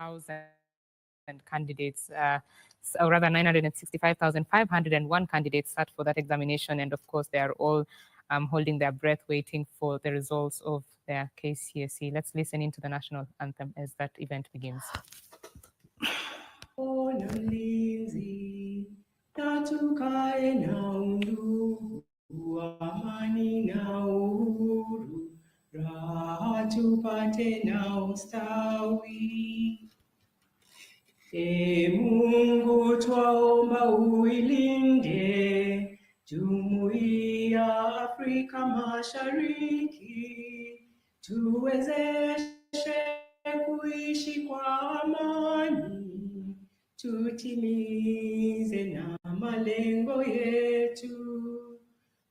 965,000 candidates, or rather 965,501 candidates sat for that examination. And of course, they are all holding their breath, waiting for the results of their KCSE. Let's listen into the national anthem as that event begins. Mungu twaomba uilinde Jumuiya Afrika Mashariki, tuwezeshe kuishi kwa amani, tutimize na malengo yetu.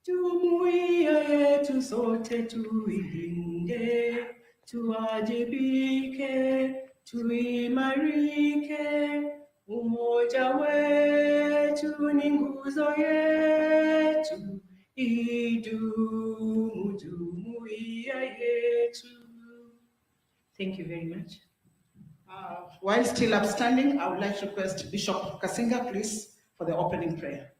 Jumuiya yetu sote tuilinde, tuwajibike, tuimarike, umoja wetu ni nguzo yetu, idumu jumuiya yetu. Thank you very much. While still upstanding, I would like to request Bishop Kasinga, please, for the opening prayer.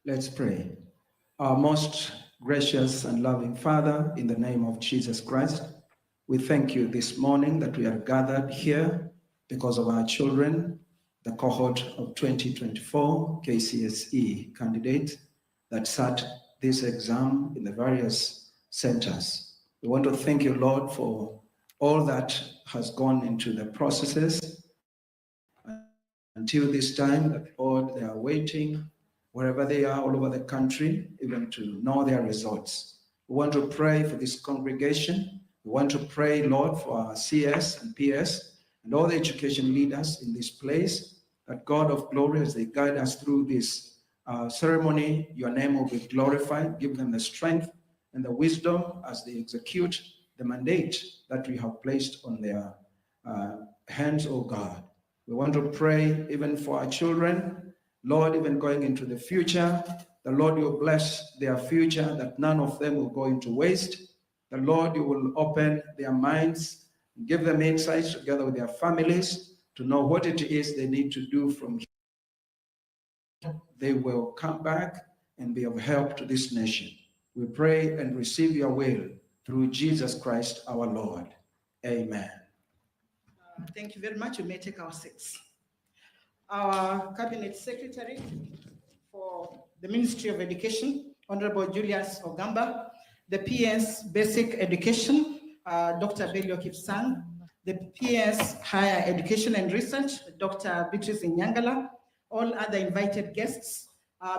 Let's pray. Our most gracious and loving Father, in the name of Jesus Christ, we thank you this morning that we are gathered here because of our children, the cohort of 2024 KCSE candidates that sat this exam in the various centers. We want to thank you, Lord, for all that has gone into the processes until this time, that, Lord, they are waiting wherever they are all over the country, even to know their results. We want to pray for this congregation. We want to pray, Lord, for our CS and PS and all the education leaders in this place, that God of glory, as they guide us through this ceremony, your name will be glorified. Give them the strength and the wisdom as they execute the mandate that we have placed on their hands, oh God. We want to pray even for our children, Lord, even going into the future. The Lord, you bless their future, that none of them will go into waste. The Lord, you will open their minds, give them insights together with their families to know what it is they need to do from here. They will come back and be of help to this nation. We pray and receive your will through Jesus Christ our Lord. Amen. Thank you very much. You may take our seats. Our Cabinet Secretary for the Ministry of Education, Honorable Julius Ogamba, the PS Basic Education, Dr. Belio Kipsang, the PS Higher Education and Research, Dr. Beatrice Nyangala, all other invited guests.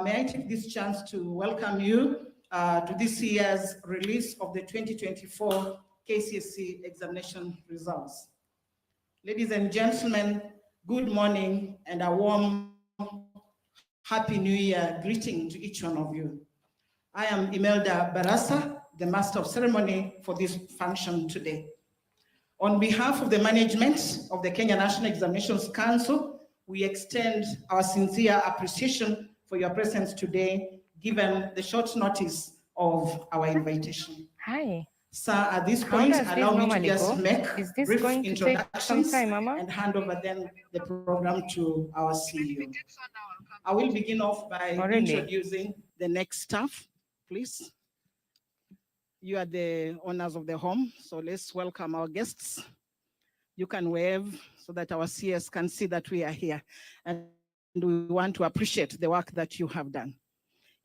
May I take this chance to welcome you to this year's release of the 2024 KCSE examination results. Ladies and gentlemen, good morning and a warm Happy New Year greeting to each one of you. I am Imelda Barasa, the Master of Ceremony for this function today. On behalf of the management of the Kenya National Examinations Council, we extend our sincere appreciation for your presence today, given the short notice of our invitation. Hi. Sir, at this point, allow me to just make brief introductions and hand over then the program to our CEO. I will begin off by introducing the next staff, please. You are the owners of the home, so let's welcome our guests. You can wave so that our CS can see that we are here, and we want to appreciate the work that you have done.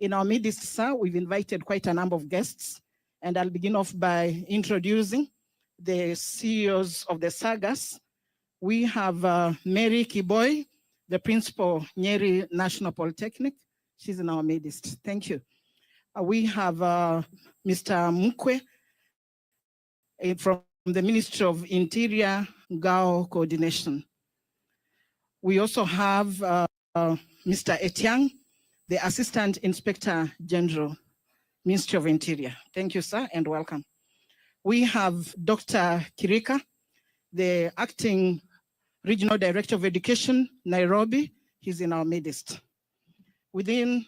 In our midst, sir, we've invited quite a number of guests, and I'll begin off by introducing the CEOs of the SAGAs. We have Mary Kiboy, the principal, Nyeri National Polytechnic. She's in our midst. Thank you. We have Mr. Mukwe from the Ministry of Interior, Gao Coordination. We also have Mr. Etiang, the Assistant Inspector General, Ministry of Interior. Thank you, sir, and welcome. We have Dr. Kirika, the Acting Regional Director of Education, Nairobi. He's in our midst. Within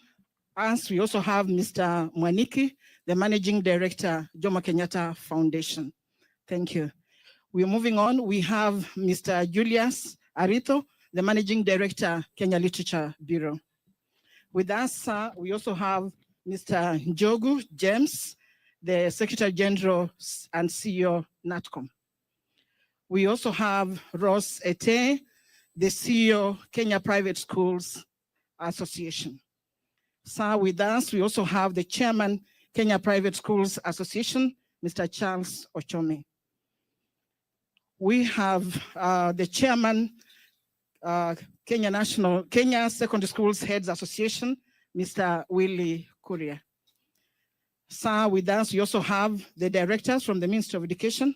us, we also have Mr. Mwaniki, the Managing Director, Jomo Kenyatta Foundation. Thank you. We're moving on. We have Mr. Julius Arito, the Managing Director, Kenya Literature Bureau. With us, we also have Mr. Njogu James, the Secretary General and CEO, NATCOM. We also have Ross Ete, the CEO, Kenya Private Schools Association. Sir, with us, we also have the Chairman, Kenya Private Schools Association, Mr. Charles Ochome. We have the Chairman, Kenya Secondary Schools Heads Association, Mr. Willie Kuria. Sir, with us, we also have the directors from the Ministry of Education,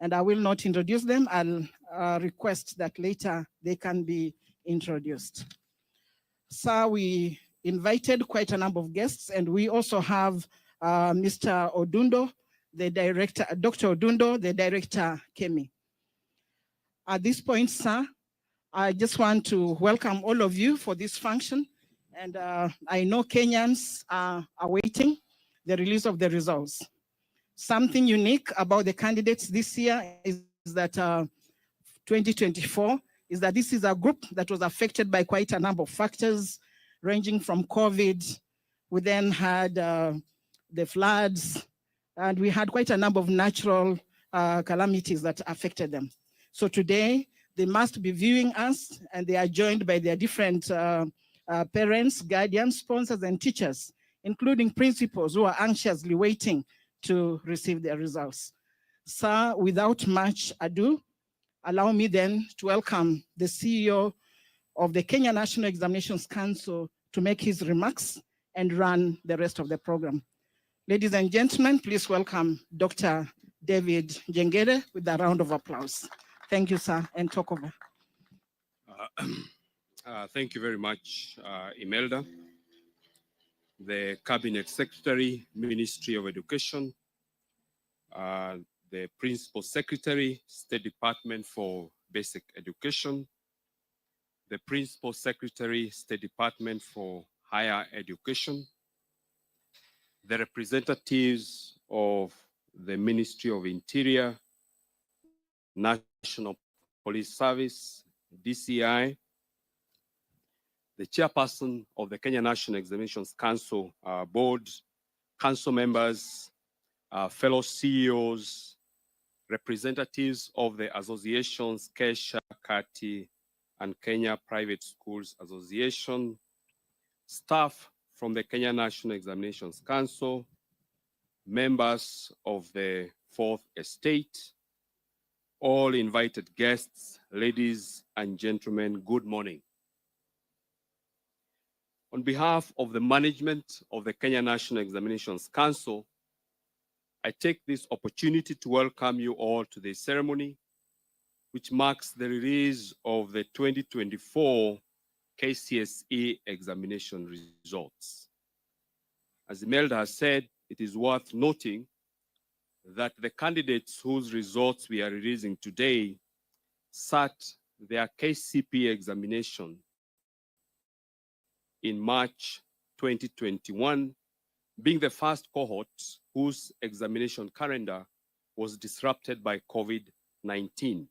and I will not introduce them. I'll request that later they can be introduced. Sir, we invited quite a number of guests, and we also have Mr. Odundo, the director, Dr. Odundo, the director, KNEC. At this point, sir, I just want to welcome all of you for this function. And I know Kenyans are awaiting the release of the results. Something unique about the candidates this year is that 2024 is that this is a group that was affected by quite a number of factors, ranging from COVID. We then had the floods, and we had quite a number of natural calamities that affected them. So today, they must be viewing us, and they are joined by their different parents, guardians, sponsors, and teachers, including principals who are anxiously waiting to receive their results. Sir, without much ado, allow me then to welcome the CEO of the Kenya National Examinations Council to make his remarks and run the rest of the program. Ladies and gentlemen, please welcome Dr. David Jengere with a round of applause. Thank you, sir, and talk over. Thank you very much, Imelda, the Cabinet Secretary, Ministry of Education, the Principal Secretary, State Department for Basic Education, the Principal Secretary, State Department for Higher Education, the representatives of the Ministry of Interior, National Police Service, DCI, the chairperson of the Kenya National Examinations Council Board, council members, fellow CEOs, representatives of the associations, Kesha, Kati, and Kenya Private Schools Association, staff from the Kenya National Examinations Council, members of the Fourth Estate, all invited guests, ladies and gentlemen, good morning. On behalf of the management of the Kenya National Examinations Council, I take this opportunity to welcome you all to this ceremony, which marks the release of the 2024 KCSE examination results. As Imelda has said, it is worth noting that the candidates whose results we are releasing today sat their KCPE examination in March 2021, being the first cohort whose examination calendar was disrupted by COVID-19.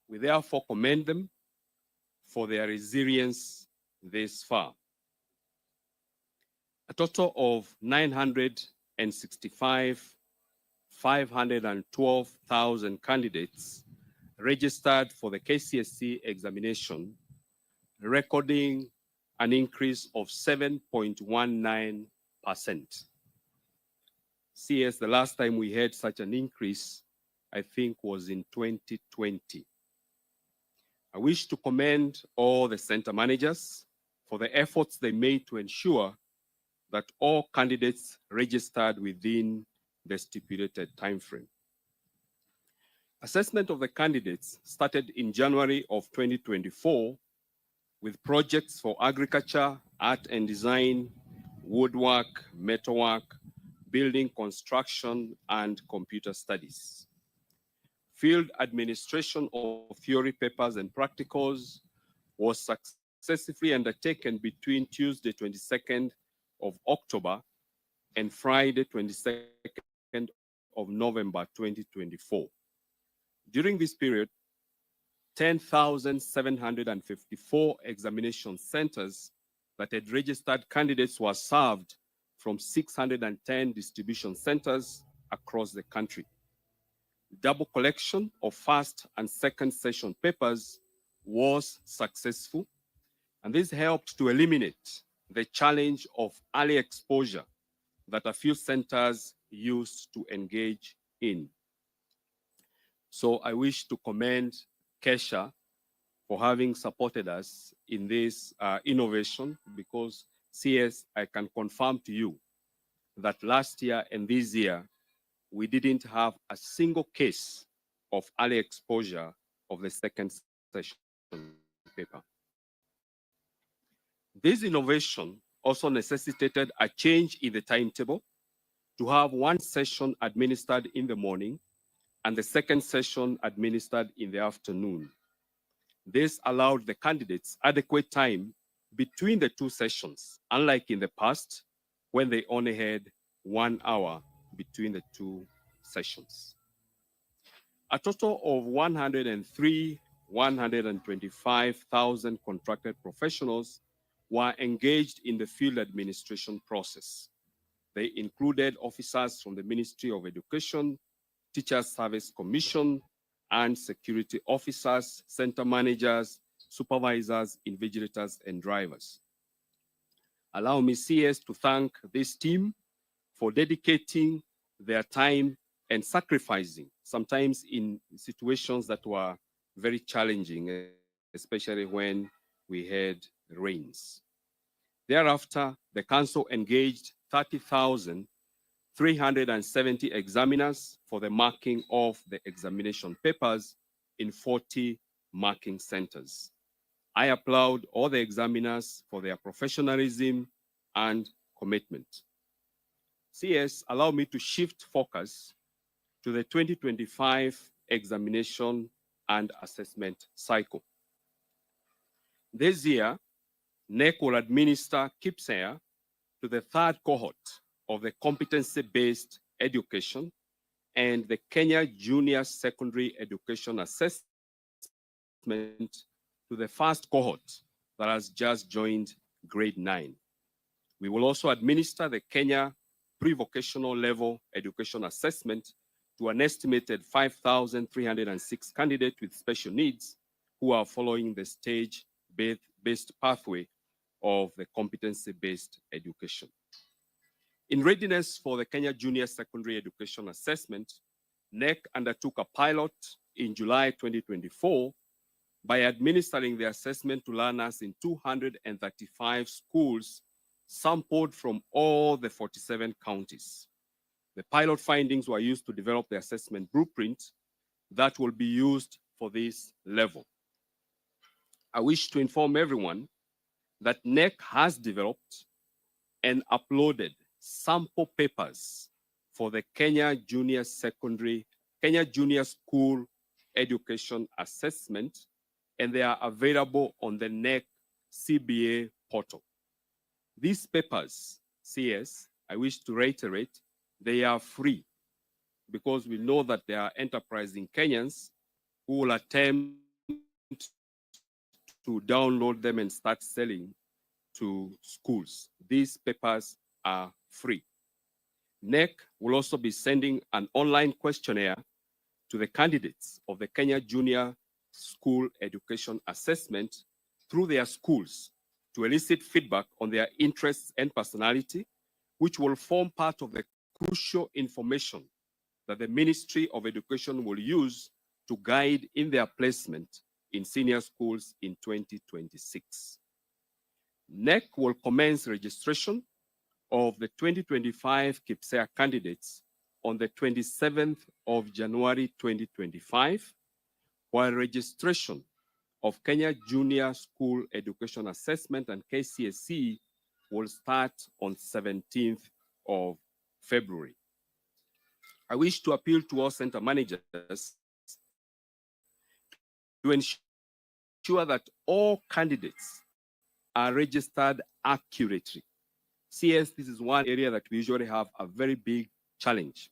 We therefore commend them for their resilience this far. A total of 512,000 candidates registered for the KCSE examination, recording an increase of 7.19%. CS, the last time we had such an increase, I think, was in 2020. I wish to commend all the center managers for the efforts they made to ensure that all candidates registered within the stipulated timeframe. Assessment of the candidates started in January of 2024 with projects for agriculture, art and design, woodwork, metalwork, building construction, and computer studies. Field administration of theory papers and practicals was successfully undertaken between Tuesday, 22nd of October and Friday, 22nd of November 2024. During this period, 10,754 examination centers that had registered candidates were served from 610 distribution centers across the country. Double collection of first and second session papers was successful, and this helped to eliminate the challenge of early exposure that a few centers used to engage in. So I wish to commend Kesha for having supported us in this innovation, because CS, I can confirm to you that last year and this year, we didn't have a single case of early exposure of the second session paper. This innovation also necessitated a change in the timetable to have one session administered in the morning and the second session administered in the afternoon. This allowed the candidates adequate time between the two sessions, unlike in the past, when they only had 1 hour between the two sessions. A total of 125,000 contracted professionals were engaged in the field administration process. They included officers from the Ministry of Education, Teachers Service Commission, and security officers, center managers, supervisors, invigilators, and drivers. Allow me, CS, to thank this team for dedicating their time and sacrificing, sometimes in situations that were very challenging, especially when we had rains. Thereafter, the council engaged 30,370 examiners for the marking of the examination papers in 40 marking centers. I applaud all the examiners for their professionalism and commitment. CS, allow me to shift focus to the 2025 examination and assessment cycle. This year, KNEC will administer KCSE to the third cohort of the competency-based education and the Kenya Junior Secondary Education Assessment to the first cohort that has just joined grade 9. We will also administer the Kenya Pre-Vocational Level Education Assessment to an estimated 5,306 candidates with special needs who are following the stage-based pathway of the competency-based education. In readiness for the Kenya Junior Secondary Education Assessment, KNEC undertook a pilot in July 2024 by administering the assessment to learners in 235 schools sampled from all the 47 counties. The pilot findings were used to develop the assessment blueprint that will be used for this level. I wish to inform everyone that KNEC has developed and uploaded sample papers for the Kenya Junior School Education Assessment, and they are available on the KNEC CBA portal. These papers, CS, I wish to reiterate, they are free, because we know that there are enterprising Kenyans who will attempt to download them and start selling to schools. These papers are free. KNEC will also be sending an online questionnaire to the candidates of the Kenya Junior School Education Assessment through their schools to elicit feedback on their interests and personality, which will form part of the crucial information that the Ministry of Education will use to guide in their placement in senior schools in 2026. KNEC will commence registration of the 2025 KCSE candidates on the 27th of January 2025, while registration of Kenya Junior School Education Assessment and KCSE will start on 17th of February. I wish to appeal to all center managers to ensure that all candidates are registered accurately CS, this is one area that we usually have a very big challenge: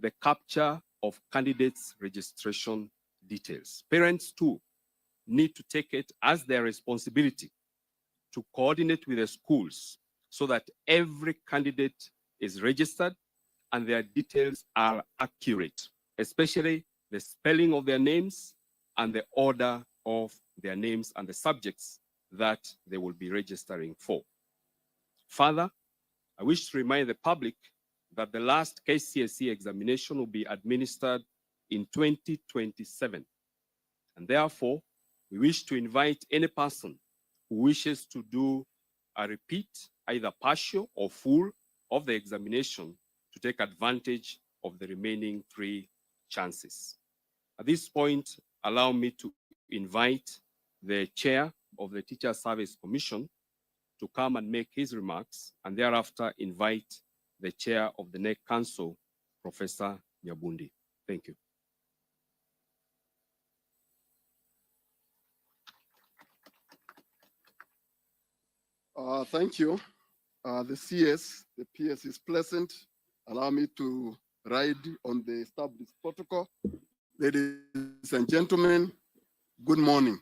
the capture of candidates' registration details. Parents too need to take it as their responsibility to coordinate with the schools so that every candidate is registered and their details are accurate, especially the spelling of their names and the order of their names and the subjects that they will be registering for. Further, I wish to remind the public that the last KCSE examination will be administered in 2027. And therefore, we wish to invite any person who wishes to do a repeat, either partial or full, of the examination to take advantage of the remaining 3 chances. At this point, allow me to invite the chair of the Teacher Service Commission to come and make his remarks, and thereafter invite the chair of the KNEC Council, Professor Nyabundi. Thank you. Thank you. The PS is pleasant. Allow me to ride on the established protocol. Ladies and gentlemen, good morning.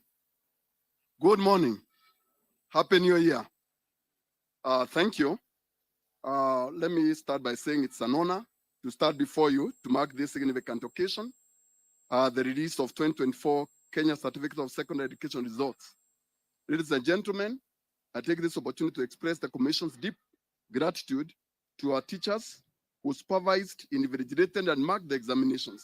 Good morning. Happy New Year. Thank you. Let me start by saying it's an honor to stand before you to mark this significant occasion, the release of 2024 Kenya Certificate of Secondary Education results. Ladies and gentlemen, I take this opportunity to express the Commission's deep gratitude to our teachers who supervised, invigilated, and marked the examinations.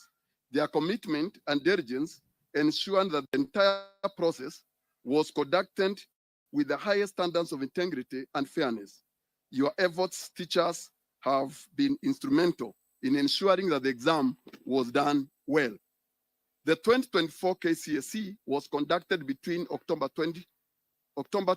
Their commitment and diligence ensured that the entire process was conducted with the highest standards of integrity and fairness. Your efforts, teachers, have been instrumental in ensuring that the exam was done well. The 2024 KCSE was conducted between October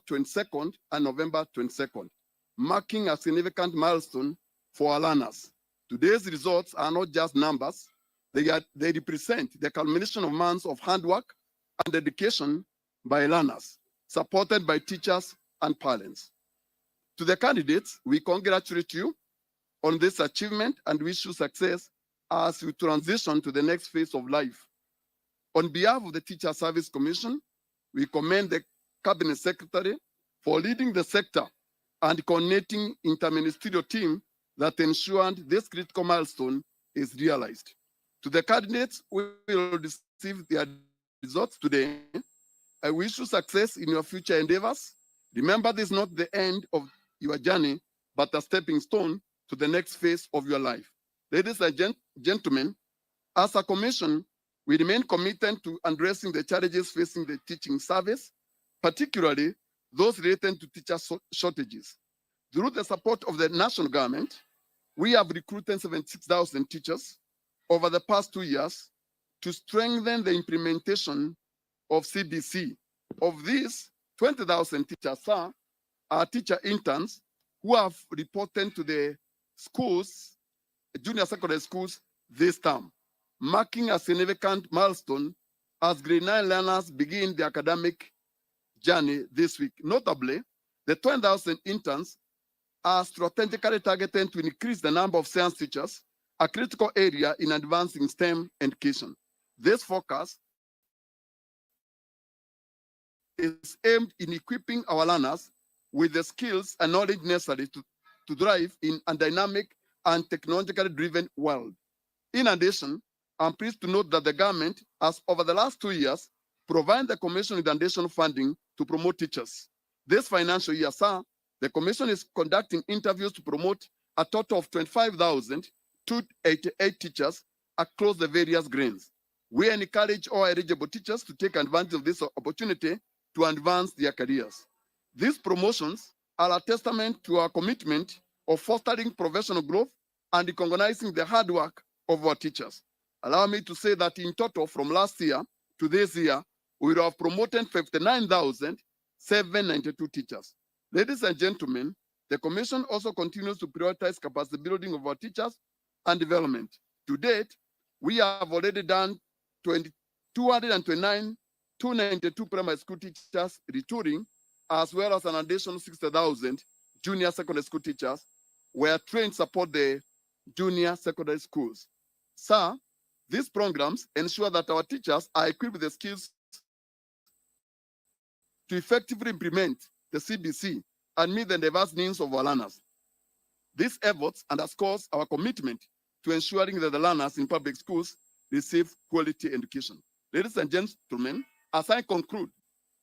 22nd and November 22nd, marking a significant milestone for our learners. Today's results are not just numbers, they represent the culmination of months of hard work and dedication by learners, supported by teachers and parents. To the candidates, we congratulate you on this achievement and wish you success as you transition to the next phase of life. On behalf of the Teacher Service Commission, we commend the Cabinet Secretary for leading the sector and coordinating interministerial team that ensured this critical milestone is realized. To the candidates who will receive their results today, I wish you success in your future endeavors. Remember, this is not the end of your journey, but a stepping stone to the next phase of your life. Ladies and gentlemen, as a commission, we remain committed to addressing the challenges facing the teaching service, particularly those related to teacher shortages. Through the support of the national government, we have recruited 76,000 teachers over the past 2 years to strengthen the implementation of CBC. Of these, 20,000 teachers are teacher interns who have reported to the schools, junior secondary schools, this term, marking a significant milestone as grade 9 learners begin the academic journey this week. Notably, the 20,000 interns are strategically targeted to increase the number of science teachers, a critical area in advancing STEM education. This focus is aimed in equipping our learners with the skills and knowledge necessary to thrive in a dynamic and technologically driven world. In addition, I'm pleased to note that the government has, over the last 2 years, provided the Commission with additional funding to promote teachers. This financial year, the Commission is conducting interviews to promote a total of 25,288 teachers across the various grades. We encourage all eligible teachers to take advantage of this opportunity to advance their careers. These promotions are a testament to our commitment of fostering professional growth and recognizing the hard work of our teachers. Allow me to say that in total, from last year to this year, we have promoted 59,792 teachers. Ladies and gentlemen, the Commission also continues to prioritize capacity building of our teachers and development. To date, we have already done 292 primary school teachers retooling, as well as an additional 60,000 junior secondary school teachers were trained to support the junior secondary schools. Sir, these programs ensure that our teachers are equipped with the skills to effectively implement the CBC and meet the diverse needs of our learners. This effort underscores our commitment to ensuring that the learners in public schools receive quality education. Ladies and gentlemen, as I conclude,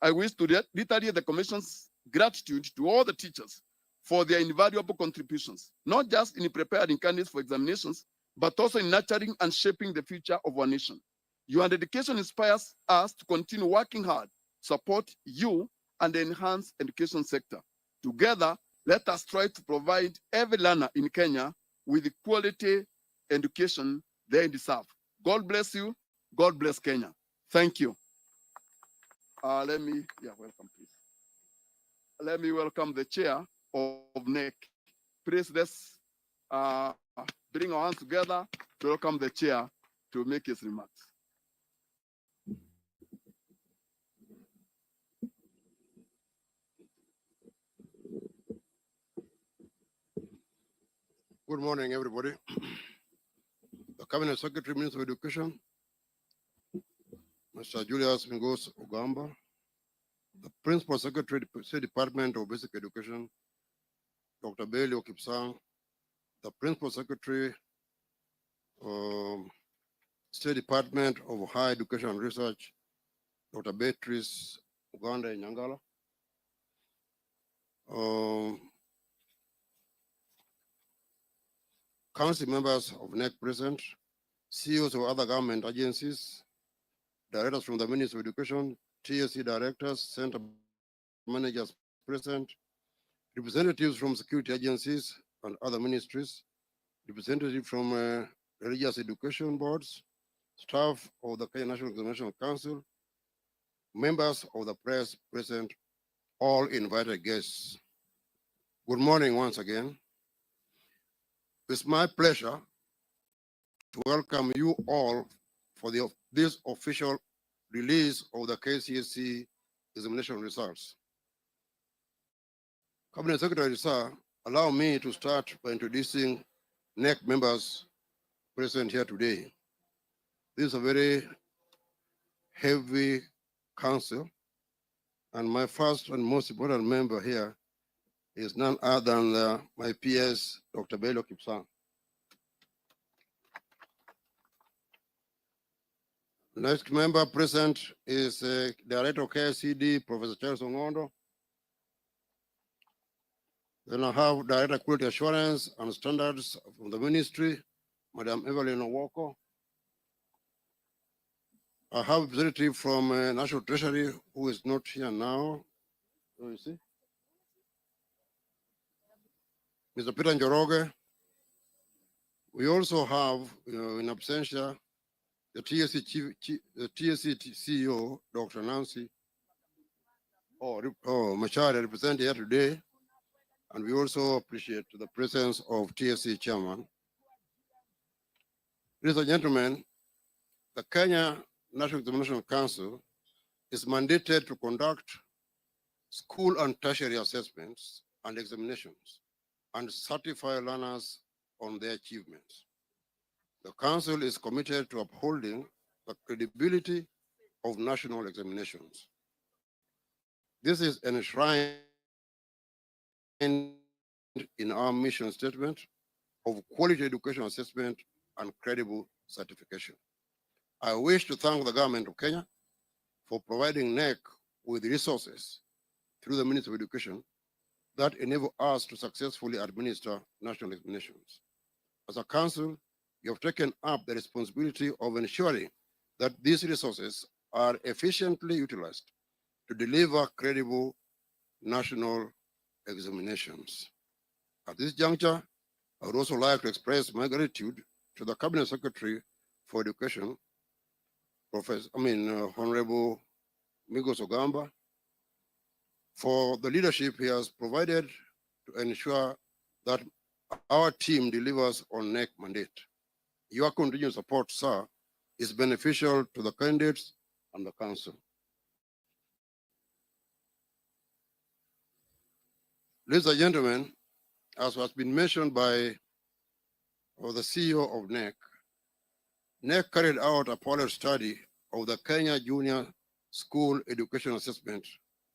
I wish to reiterate the Commission's gratitude to all the teachers for their invaluable contributions, not just in preparing candidates for examinations, but also in nurturing and shaping the future of our nation. Your dedication inspires us to continue working hard, support you, and the enhanced education sector. Together, let us try to provide every learner in Kenya with the quality education they deserve. God bless you. God bless Kenya. Thank you. Welcome, please. Let me welcome the chair of KNEC. Please, let's bring our hands together to welcome the chair to make his remarks. Good morning, everybody. The Cabinet Secretary, Minister of Education, Mr. Julius Mingos Ogamba, the Principal Secretary, State Department of Basic Education, Dr. Bailey Okipsang, the Principal Secretary, State Department of Higher Education and Research, Dr. Beatrice Uganda Nyangala, council members of KNEC present, CEOs of other government agencies, directors from the Ministry of Education, TSC directors, center managers present, representatives from security agencies and other ministries, representatives from religious education boards, staff of the Kenya National Examination Council, members of the press present, all invited guests. Good morning once again. It's my pleasure to welcome you all for this official release of the KCSE examination results. Cabinet Secretary, sir, allow me to start by introducing KNEC members present here today. This is a very heavy council, and my first and most important member here is none other than my PS, Dr. Bailey Okipsang. Next member present is Director of KCSE, Professor Charles Ongondo. Then I have Director of Quality Assurance and Standards from the Ministry, Madam Evelyn Owoko. I have a representative from National Treasury who is not here now. Oh, you see? Mr. Peter Njoroge. We also have, in absentia, the TSC CEO, Dr. Nancy Machari, represented here today. And we also appreciate the presence of TSC Chairman. Ladies and gentlemen, the Kenya National Examination Council is mandated to conduct school and tertiary assessments and examinations and certify learners on their achievements. The Council is committed to upholding the credibility of national examinations. This is enshrined in our mission statement of quality education assessment and credible certification. I wish to thank the government of Kenya for providing KNEC with resources through the Ministry of Education that enable us to successfully administer national examinations. As a council, you have taken up the responsibility of ensuring that these resources are efficiently utilized to deliver credible national examinations. At this juncture, I would also like to express my gratitude to the Cabinet Secretary for Education, Honorable Mingos Ogamba, for the leadership he has provided to ensure that our team delivers on KNEC mandate. Your continued support, sir, is beneficial to the candidates and the council. Ladies and gentlemen, as has been mentioned by the CEO of KNEC, KNEC carried out a pilot study of the Kenya Junior School Education Assessment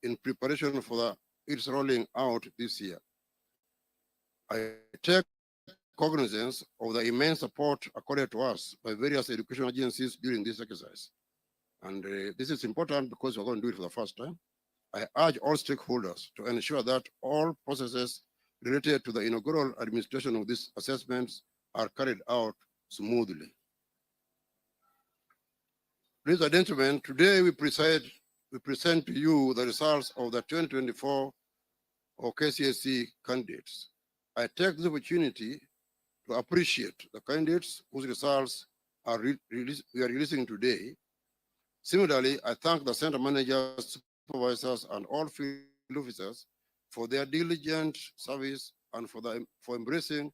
in preparation for its rolling out this year. I take cognizance of the immense support accorded to us by various education agencies during this exercise. And this is important because we're going to do it for the first time. I urge all stakeholders to ensure that all processes related to the inaugural administration of these assessments are carried out smoothly. Ladies and gentlemen, today we present to you the results of the 2024 KCSE candidates. I take this opportunity to appreciate the candidates whose results we are releasing today. Similarly, I thank the center managers, supervisors, and all field officers for their diligent service and for embracing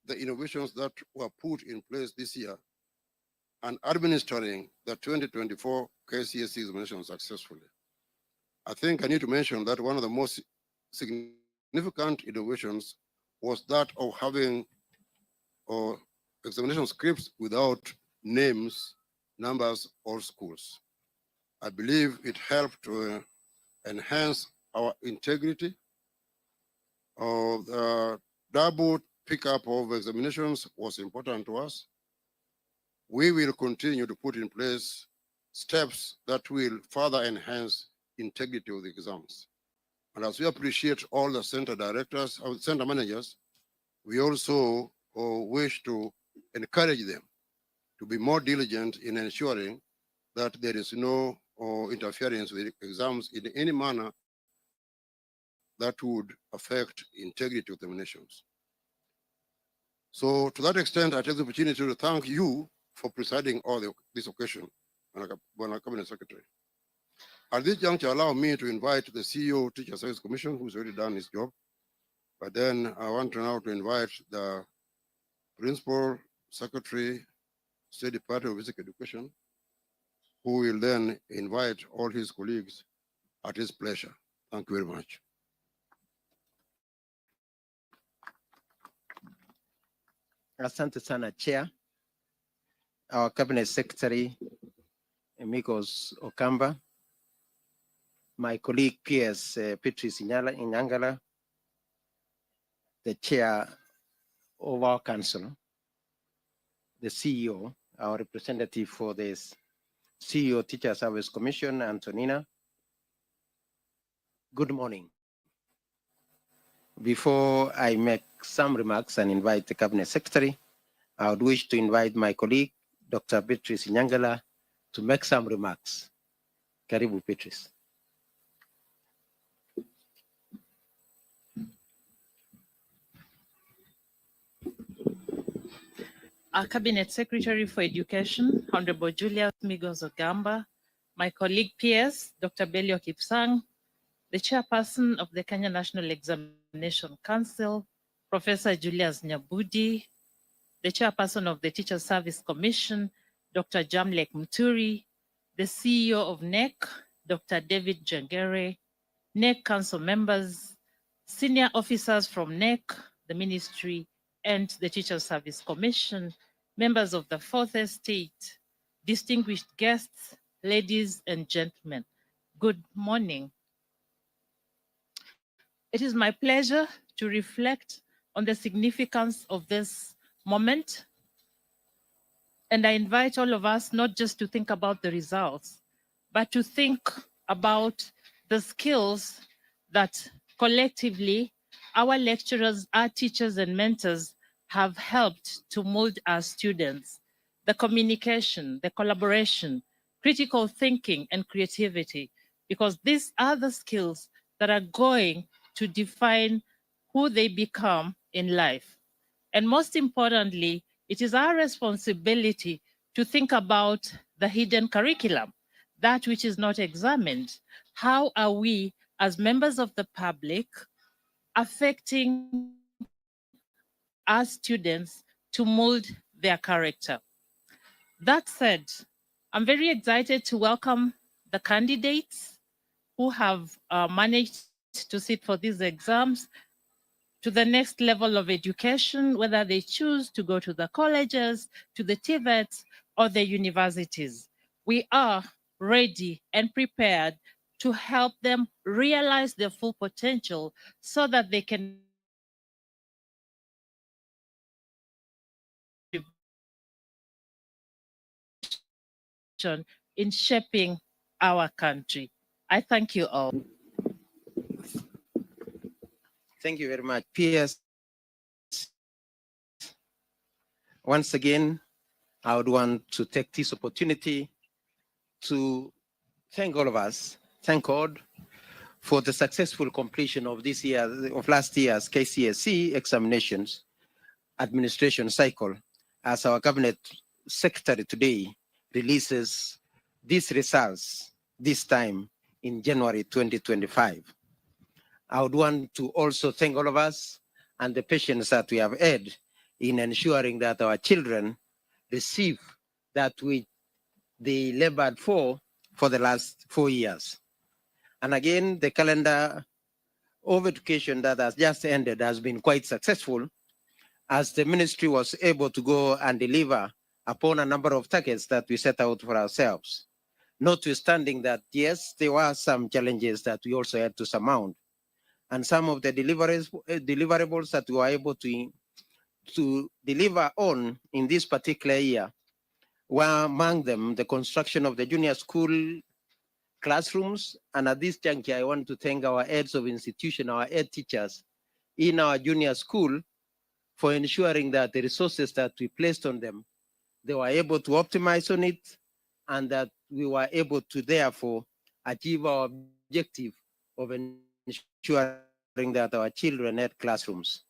the innovations that were put in place this year and administering the 2024 KCSE examination successfully. I think I need to mention that one of the most significant innovations was that of having examination scripts without names, numbers, or schools. I believe it helped to enhance our integrity. The double pickup of examinations was important to us. We will continue to put in place steps that will further enhance integrity of the exams. And as we appreciate all the center directors, center managers, we also wish to encourage them to be more diligent in ensuring that there is no interference with exams in any manner that would affect integrity of examinations. So to that extent, I take the opportunity to thank you for presiding over this occasion, Cabinet Secretary. At this juncture, allow me to invite the CEO Teacher Service Commission, who's already done his job. But then I want now to invite the Principal Secretary, State Department of Basic Education, who will then invite all his colleagues at his pleasure. Thank you very much. Asante sana, Chair. Our Cabinet Secretary, Amigos Okamba, my colleague PS Patrice Inyangala, the Chair of our Council, the CEO, our representative for this CEO Teacher Service Commission, Antonina. Good morning. Before I make some remarks and invite the Cabinet Secretary, I would wish to invite my colleague, Dr. Beatrice Nyangala, to make some remarks. Karibu, Beatrice. Our Cabinet Secretary for Education, Honorable Julius Migos Ogamba, my colleague PS, Dr. Belio Kipsang, the Chairperson of the Kenya National Examination Council, Professor Julius Nyabudi, the Chairperson of the Teacher Service Commission, Dr. Jamlek Muturi, the CEO of KNEC, Dr. David Jangere, KNEC Council members, senior officers from KNEC, the Ministry, and the Teacher Service Commission, members of the Fourth Estate, distinguished guests, ladies and gentlemen, good morning. It is my pleasure to reflect on the significance of this moment. And I invite all of us not just to think about the results, but to think about the skills that collectively our lecturers, our teachers and mentors have helped to mold our students. The communication, the collaboration, critical thinking and creativity, because these are the skills that are going to define who they become in life. And most importantly, it is our responsibility to think about the hidden curriculum, that which is not examined. How are we, as members of the public, affecting our students to mold their character? That said, I'm very excited to welcome the candidates who have managed to sit for these exams. to the next level of education, whether they choose to go to the colleges, to the TVETs, or the universities. We are ready and prepared to help them realize their full potential so that they can in shaping our country. I thank you all. Thank you very much. PS, once again, I would want to take this opportunity to thank all of us, thank God for the successful completion of last year's KCSE examinations administration cycle, as our cabinet secretary today releases these results this time in January 2025. I would want to also thank all of us and the patience that we have had in ensuring that our children receive that which they labored for the last 4 years. And again, the calendar of education that has just ended has been quite successful, as the ministry was able to go and deliver upon a number of targets that we set out for ourselves. Notwithstanding that, yes, there were some challenges that we also had to surmount. And some of the deliverables that we were able to deliver on in this particular year were among them the construction of the junior school classrooms. And at this juncture, I want to thank our heads of institution, our head teachers in our junior school for ensuring that the resources that we placed on them, they were able to optimize on it, and that we were able to therefore achieve our objective of ensuring that our children had classrooms.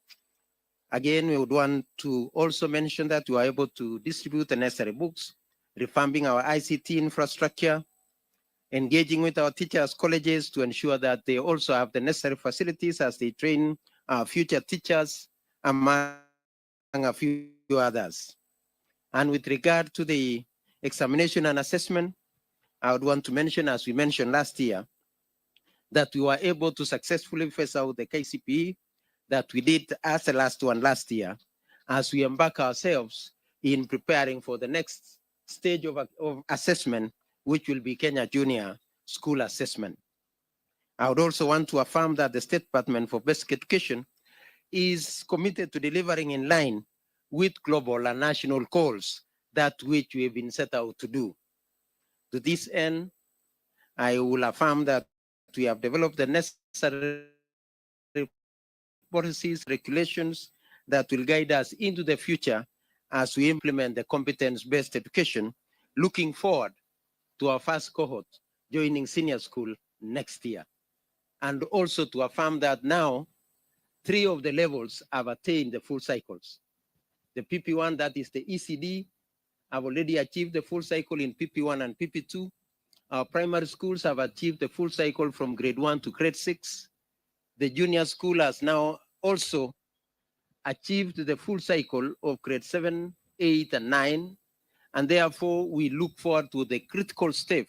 Again, we would want to also mention that we were able to distribute the necessary books, revamping our ICT infrastructure, engaging with our teachers' colleges to ensure that they also have the necessary facilities as they train our future teachers, among a few others. And with regard to the examination and assessment, I would want to mention, as we mentioned last year, that we were able to successfully phase out the KCPE that we did as the last one last year, as we embark ourselves in preparing for the next stage of assessment, which will be Kenya Junior School Assessment. I would also want to affirm that the State Department for Basic Education is committed to delivering in line with global and national goals, that which we have been set out to do. To this end, I will affirm that we have developed the necessary policies, regulations that will guide us into the future as we implement the competence-based education, looking forward to our first cohort joining senior school next year. And also to affirm that now 3 of the levels have attained the full cycles. The PP1, that is the ECD, have already achieved the full cycle in PP1 and PP2. Our primary schools have achieved the full cycle from grade 1 to grade 6. The junior school has now also achieved the full cycle of grade 7, 8, and 9. And therefore, we look forward to the critical step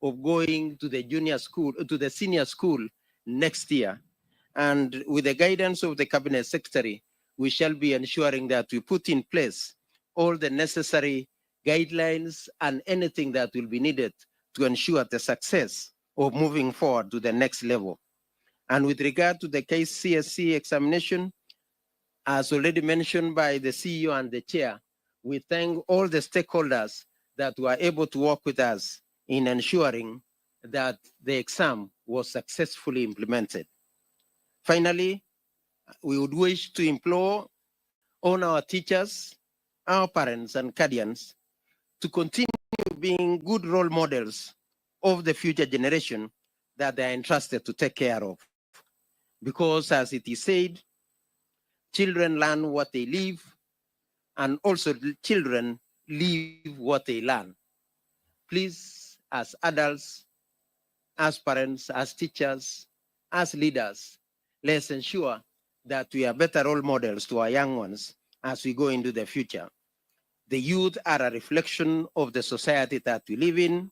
of going to the junior school, to the senior school next year. And with the guidance of the Cabinet Secretary, we shall be ensuring that we put in place all the necessary guidelines and anything that will be needed to ensure the success of moving forward to the next level. And with regard to the KCSE examination, as already mentioned by the CEO and the chair, we thank all the stakeholders that were able to work with us in ensuring that the exam was successfully implemented. Finally, we would wish to implore on our teachers, our parents and guardians to continue being good role models of the future generation that they are entrusted to take care of. Because as it is said, children learn what they live, and also children live what they learn. Please, as adults, as parents, as teachers, as leaders, let's ensure that we are better role models to our young ones as we go into the future. The youth are a reflection of the society that we live in.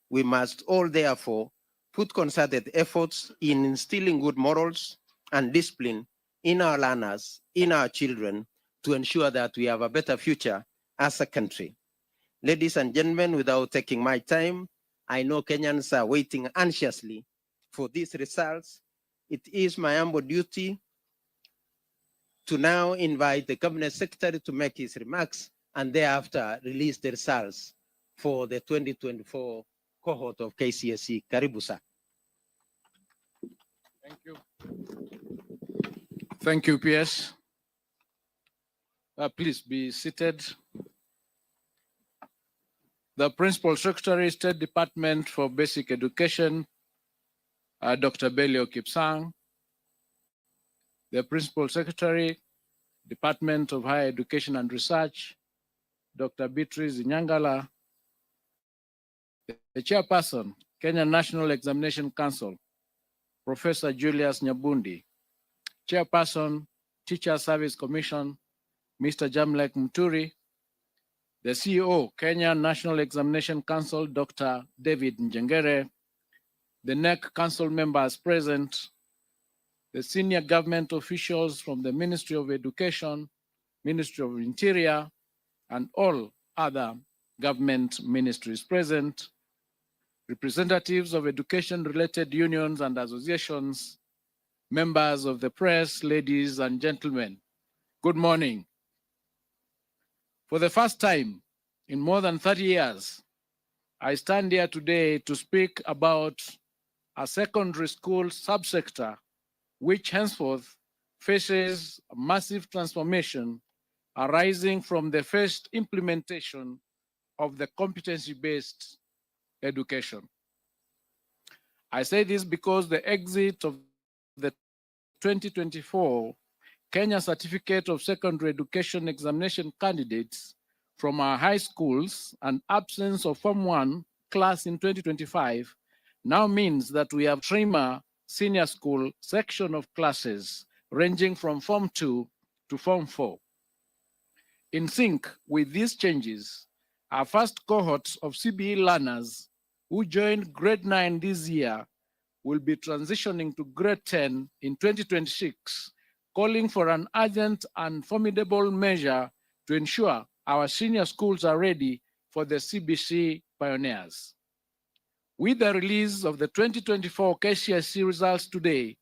We must all therefore put concerted efforts in instilling good morals and discipline in our learners, in our children, to ensure that we have a better future as a country. Ladies and gentlemen, without taking my time, I know Kenyans are waiting anxiously for these results. It is my humble duty to now invite the Cabinet Secretary to make his remarks and thereafter release the results for the 2024 cohort of KCSE. Karibu sir. Thank you. Thank you, PS. Please be seated. The Principal Secretary, State Department for Basic Education, Dr. Belio Kipsang. The Principal Secretary, Department of Higher Education and Research, Dr. Beatrice Nyangala. The Chairperson, Kenya National Examination Council, Professor Julius Nyabundi. Chairperson, Teacher Service Commission, Mr. Jamlek Muturi. The CEO, Kenya National Examination Council, Dr. David Njengere. The KNEC Council members present, the senior government officials from the Ministry of Education, Ministry of Interior, and all other government ministries present, representatives of education-related unions and associations, members of the press, ladies and gentlemen, good morning. For the first time in more than 30 years, I stand here today to speak about a secondary school subsector which henceforth faces a massive transformation arising from the first implementation of the competency-based education. I say this because the exit of the 2024 Kenya Certificate of Secondary Education examination candidates from our high schools and absence of Form 1 class in 2025 now means that we have trimmer senior school section of classes ranging from Form 2 to Form 4. In sync with these changes, our first cohort of CBE learners who joined grade 9 this year will be transitioning to grade 10 in 2026, calling for an urgent and formidable measure to ensure our senior schools are ready for the CBC pioneers. With the release of the 2024 KCSE results today,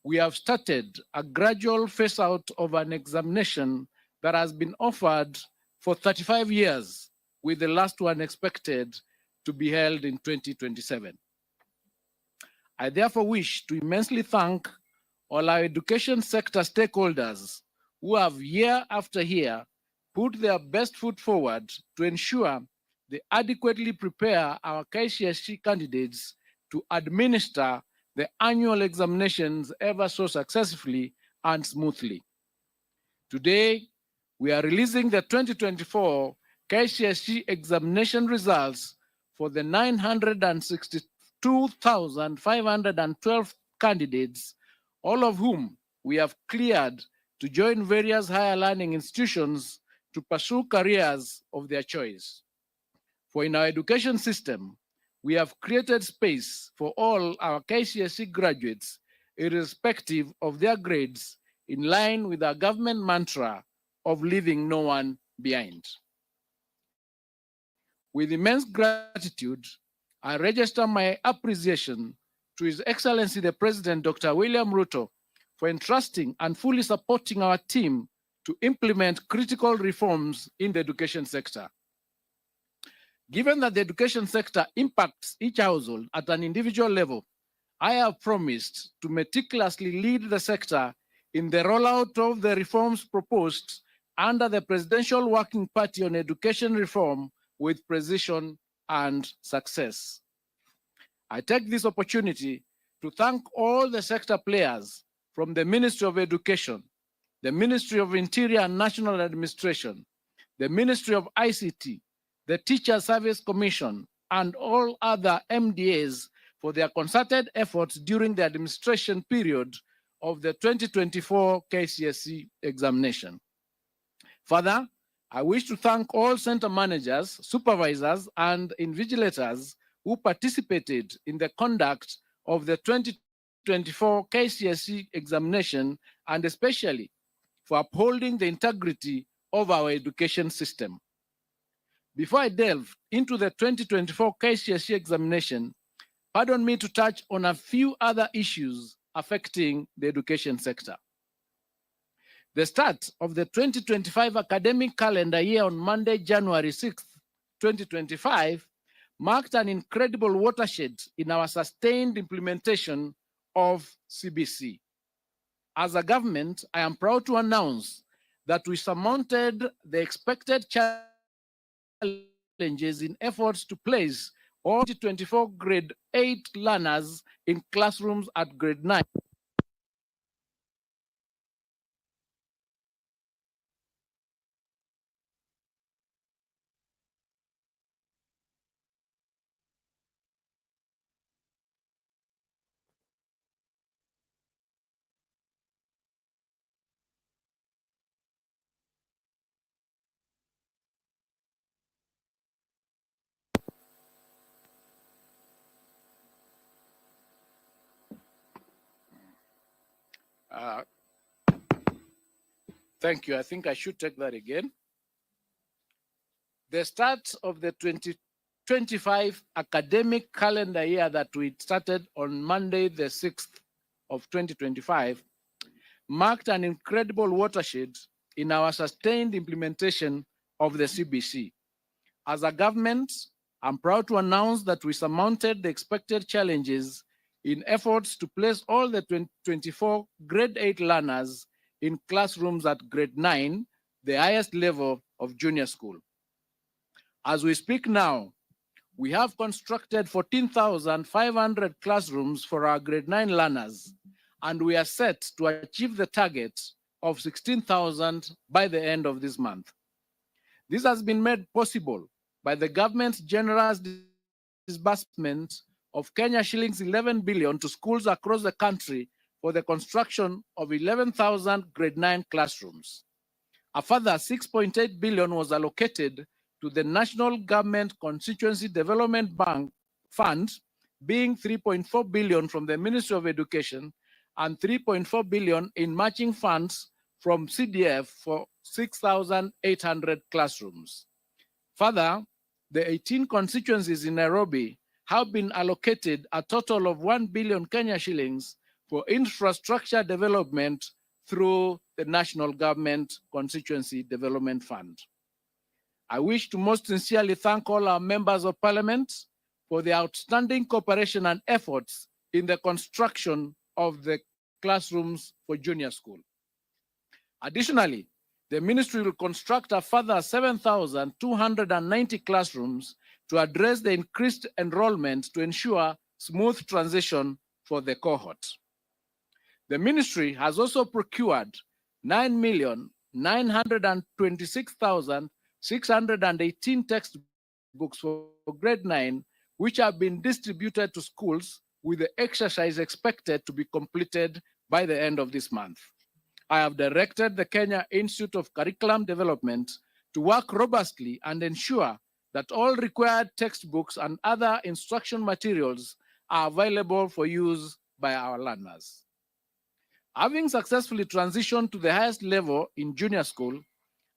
we have started a gradual phase out of an examination that has been offered for 35 years, with the last one expected to be held in 2027. I therefore wish to immensely thank all our education sector stakeholders who have year after year put their best foot forward to ensure they adequately prepare our KCSE candidates to administer the annual examinations ever so successfully and smoothly. Today, we are releasing the 2024 KCSE examination results for the 962,512 candidates, all of whom we have cleared to join various higher learning institutions to pursue careers of their choice. For in our education system, we have created space for all our KCSE graduates, irrespective of their grades, in line with our government mantra of leaving no one behind. With immense gratitude, I register my appreciation to His Excellency the President, Dr. William Ruto, for entrusting and fully supporting our team to implement critical reforms in the education sector. Given that the education sector impacts each household at an individual level, I have promised to meticulously lead the sector in the rollout of the reforms proposed under the Presidential Working Party on Education Reform with precision and success. I take this opportunity to thank all the sector players from the Ministry of Education, the Ministry of Interior and National Administration, the Ministry of ICT, the Teacher Service Commission, and all other MDAs for their concerted efforts during the administration period of the 2024 KCSE examination. Further, I wish to thank all center managers, supervisors, and invigilators who participated in the conduct of the 2024 KCSE examination and especially for upholding the integrity of our education system. Before I delve into the 2024 KCSE examination, pardon me to touch on a few other issues affecting the education sector. The start of the 2025 academic calendar year on Monday, January 6th, 2025, marked an incredible watershed in our sustained implementation of CBC. As a government, I am proud to announce that we surmounted the expected challenges in efforts to place all 2024 grade 8 learners in classrooms at grade 9. Thank you. I think I should take that again. The start of the 2025 academic calendar year that we started on Monday, the 6th of 2025, marked an incredible watershed in our sustained implementation of the CBC. As a government, I'm proud to announce that we surmounted the expected challenges in efforts to place all the 2024 grade 8 learners in classrooms at grade 9, the highest level of junior school. As we speak now, we have constructed 14,500 classrooms for our grade 9 learners, and we are set to achieve the target of 16,000 by the end of this month. This has been made possible by the government's generous disbursement of Kenya shillings 11 billion to schools across the country for the construction of 11,000 grade 9 classrooms. A further 6.8 billion was allocated to the National Government Constituency Development Bank Fund, being 3.4 billion from the Ministry of Education and 3.4 billion in matching funds from CDF for 6,800 classrooms. Further, the 18 constituencies in Nairobi have been allocated a total of 1 billion Kenya shillings for infrastructure development through the National Government Constituency Development Fund. I wish to most sincerely thank all our members of parliament for their outstanding cooperation and efforts in the construction of the classrooms for junior school. Additionally, the ministry will construct a further 7,290 classrooms to address the increased enrollment to ensure smooth transition for the cohort. The ministry has also procured 9,926,618 textbooks for grade 9, which have been distributed to schools, with the exercise expected to be completed by the end of this month. I have directed the Kenya Institute of Curriculum Development to work robustly and ensure that all required textbooks and other instruction materials are available for use by our learners. Having successfully transitioned to the highest level in junior school,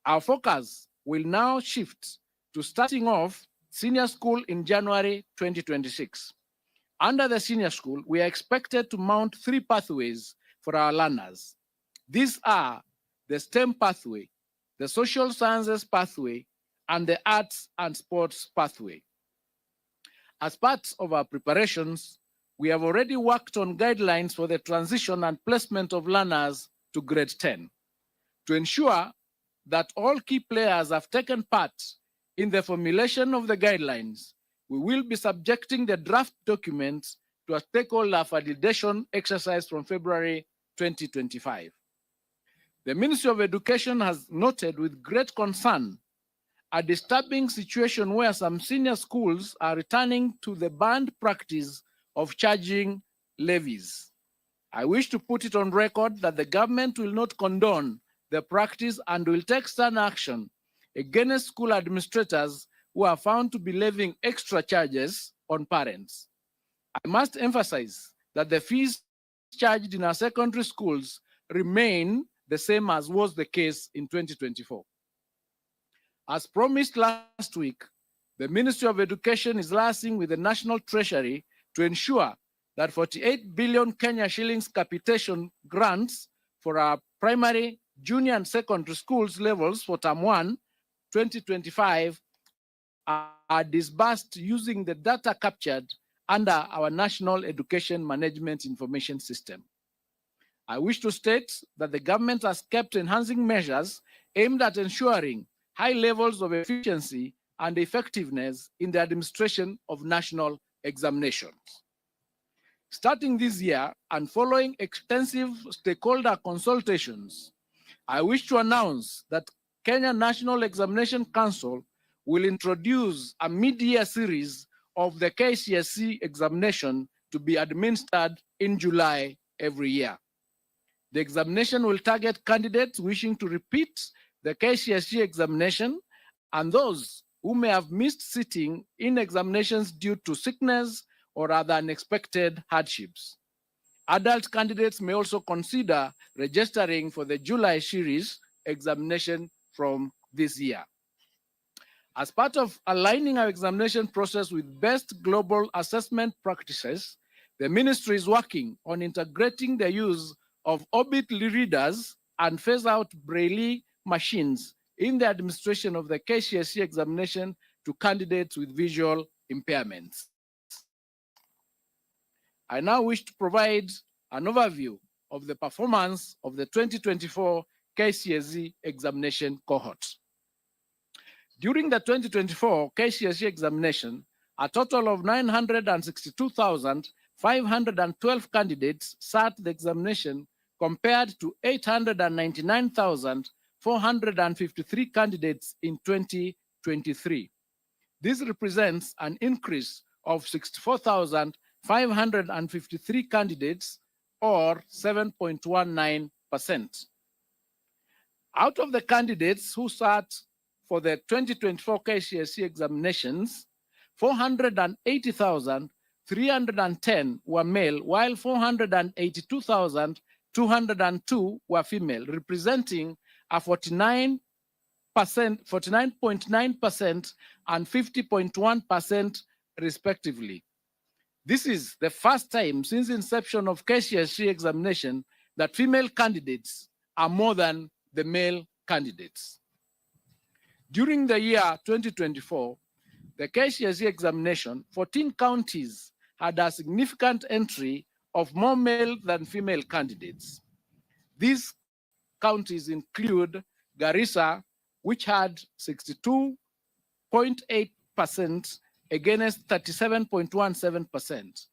our focus will now shift to starting off senior school in January 2026. Under the senior school, we are expected to mount 3 pathways for our learners. These are the STEM pathway, the social sciences pathway, and the arts and sports pathway. As part of our preparations, we have already worked on guidelines for the transition and placement of learners to grade 10. To ensure that all key players have taken part in the formulation of the guidelines, we will be subjecting the draft documents to a stakeholder validation exercise from February 2025. The Ministry of Education has noted with great concern a disturbing situation where some senior schools are returning to the banned practice of charging levies. I wish to put it on record that the government will not condone the practice and will take stern action against school administrators who are found to be levying extra charges on parents. I must emphasize that the fees charged in our secondary schools remain the same as was the case in 2024. As promised last week, the Ministry of Education is liaising with the National Treasury to ensure that 48 billion Kenya shillings capitation grants for our primary, junior, and secondary schools levels for Term 1, 2025 are disbursed using the data captured under our National Education Management Information System. I wish to state that the government has kept enhancing measures aimed at ensuring high levels of efficiency and effectiveness in the administration of national examinations. Starting this year and following extensive stakeholder consultations, I wish to announce that Kenya National Examination Council will introduce a mid-year series of the KCSE examination to be administered in July every year. The examination will target candidates wishing to repeat the KCSE examination and those who may have missed sitting in examinations due to sickness or other unexpected hardships. Adult candidates may also consider registering for the July series examination from this year. As part of aligning our examination process with best global assessment practices, the ministry is working on integrating the use of Orbit readers and phase out Braille machines in the administration of the KCSE examination to candidates with visual impairments. I now wish to provide an overview of the performance of the 2024 KCSE examination cohort. During the 2024 KCSE examination, a total of 962,512 candidates sat the examination compared to 899,453 candidates in 2023. This represents an increase of 64,553 candidates, or 7.19%. Out of the candidates who sat for the 2024 KCSE examinations, 480,310 were male, while 482,202 were female, representing a 49.9% and 50.1% respectively. This is the first time since inception of KCSE examination that female candidates are more than the male candidates. During the year 2024, the KCSE examination, 14 counties had a significant entry of more male than female candidates. These counties include Garissa, which had 62.8% against 37.17%.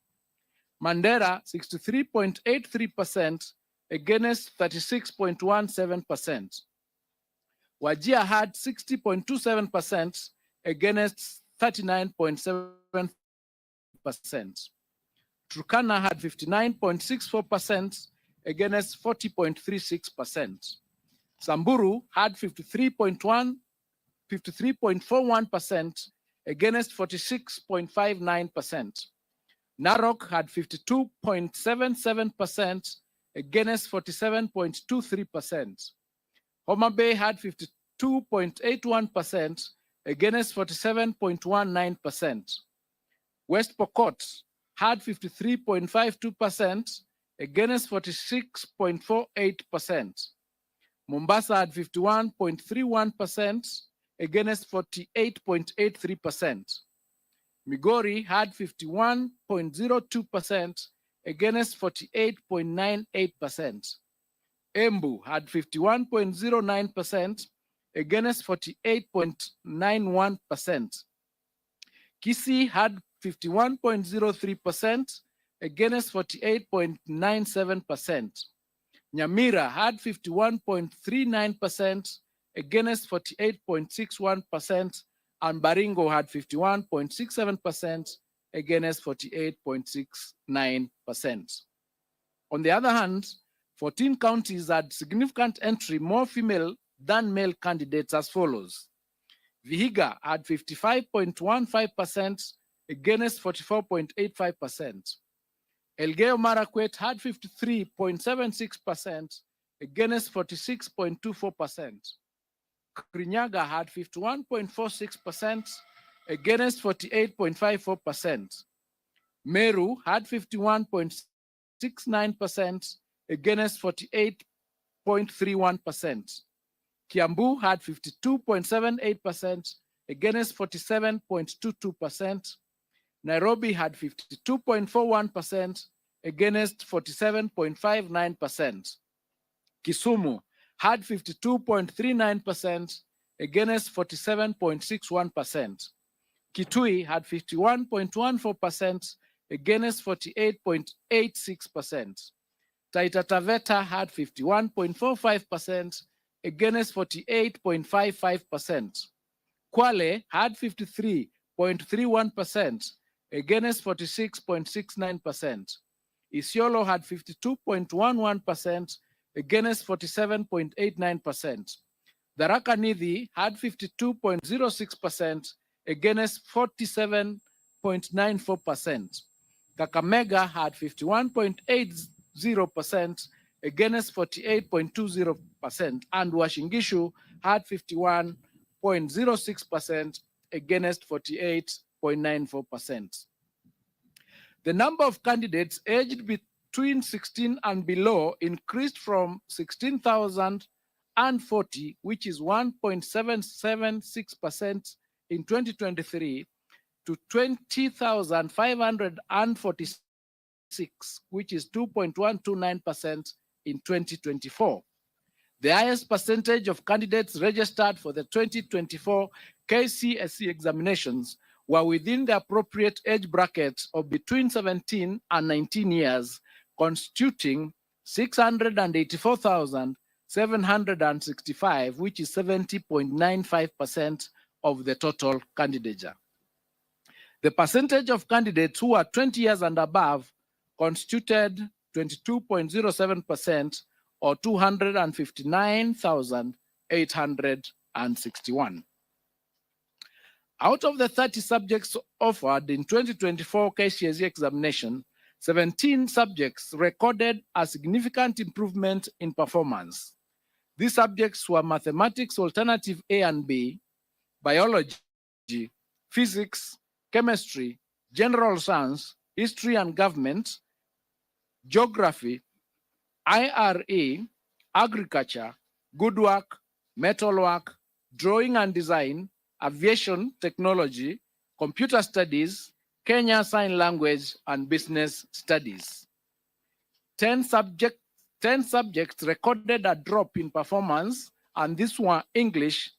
Mandera, 63.83% against 36.17%. Wajir had 60.27% against 39.7%. Turkana had 59.64% against 40.36%. Samburu had 53.41% against 46.59%. Narok had 52.77% against 47.23%. Homa Bay had 52.81% against 47.19%. West Pokot had 53.52% against 46.48%. Mombasa had 51.31% against 48.83%. Migori had 51.02% against 48.98%. Embu had 51.09% against 48.91%. Kisii had 51.03% against 48.97%. Nyamira had 51.39% against 48.61%, and Baringo had 51.67% against 48.69%. On the other hand, 14 counties had significant entry more female than male candidates as follows. Vihiga had 55.15% against 44.85%. Elgeyo Marakwet had 53.76% against 46.24%. Kirinyaga had 51.46% against 48.54%. Meru had 51.69% against 48.31%. Kiambu had 52.78% against 47.22%. Nairobi had 52.41% against 47.59%. Kisumu had 52.39% against 47.61%. Kitui had 51.14% against 48.86%. Taita Taveta had 51.45% against 48.55%. Kwale had 53.31% against 46.69%. Isiolo had 52.11% against 47.89%. Tharaka Nithi had 52.06% against 47.94%. Kakamega had 51.80% against 48.20%, and Washingishu had 51.06% against 48.94%. The number of candidates aged between 16 and below increased from 16,040, which is 1.776% in 2023, to 20,546, which is 2.129% in 2024. The highest percentage of candidates registered for the 2024 KCSE examinations were within the appropriate age bracket of between 17 and 19 years, constituting 684,765, which is 70.95% of the total candidature. The percentage of candidates who are 20 years and above constituted 22.07%, or 259,861. Out of the 30 subjects offered in 2024 KCSE examination, 17 subjects recorded a significant improvement in performance. These subjects were mathematics alternative A and B, biology, physics, chemistry, general science, history and government, geography, IRE, agriculture, woodwork, metalwork, drawing and design, aviation technology, computer studies, Kenya Sign Language, and business studies. 10 subjects recorded a drop in performance, and these were English,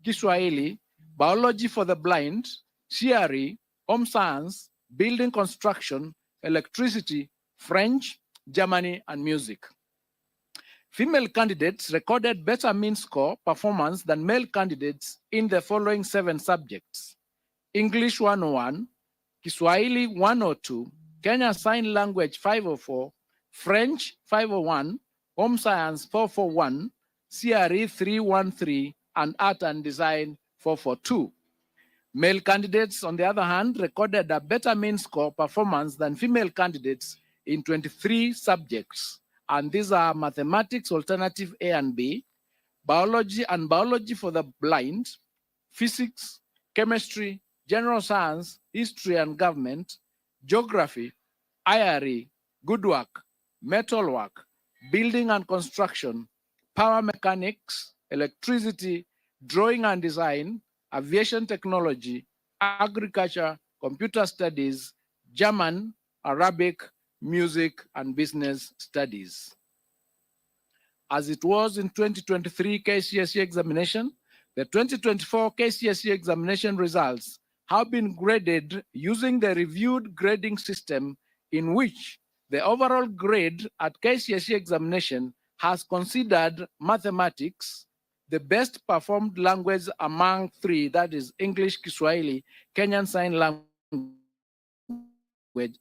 Kiswahili, biology for the blind, CRE, home science, building construction, electricity, French, Germany, and music. Female candidates recorded better mean score performance than male candidates in the following 7 subjects: English 101, Kiswahili 102, Kenya Sign Language 504, French 501, Home Science 441, CRE 313, and Art and Design 442. Male candidates, on the other hand, recorded a better mean score performance than female candidates in 23 subjects, and these are mathematics alternative A and B, biology and biology for the blind, physics, chemistry, general science, history and government, geography, IRE, woodwork, metalwork, building and construction, power mechanics, electricity, drawing and design, aviation technology, agriculture, computer studies, German, Arabic, music, and business studies. As it was in 2023 KCSE examination, the 2024 KCSE examination results have been graded using the reviewed grading system, in which the overall grade at KCSE examination has considered mathematics the best performed language among 3, that is English, Kiswahili, Kenyan Sign Language,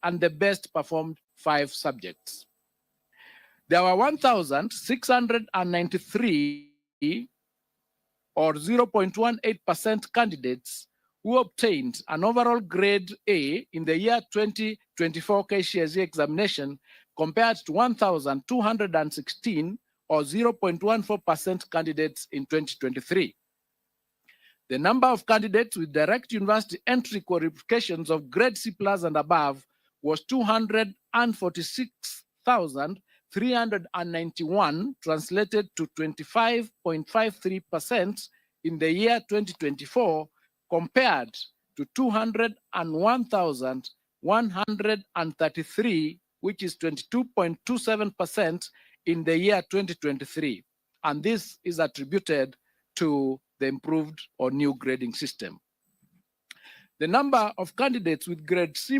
and the best performed 5 subjects. There were 1,693, or 0.18% candidates who obtained an overall grade A in the year 2024 KCSE examination, compared to 1,216 or 0.14% candidates in 2023. The number of candidates with direct university entry qualifications of grade C+ and above was 246,391, translated to 25.53% in the year 2024, compared to 201,133, which is 22.27% in the year 2023. And this is attributed to the improved or new grading system. The number of candidates with grade C-,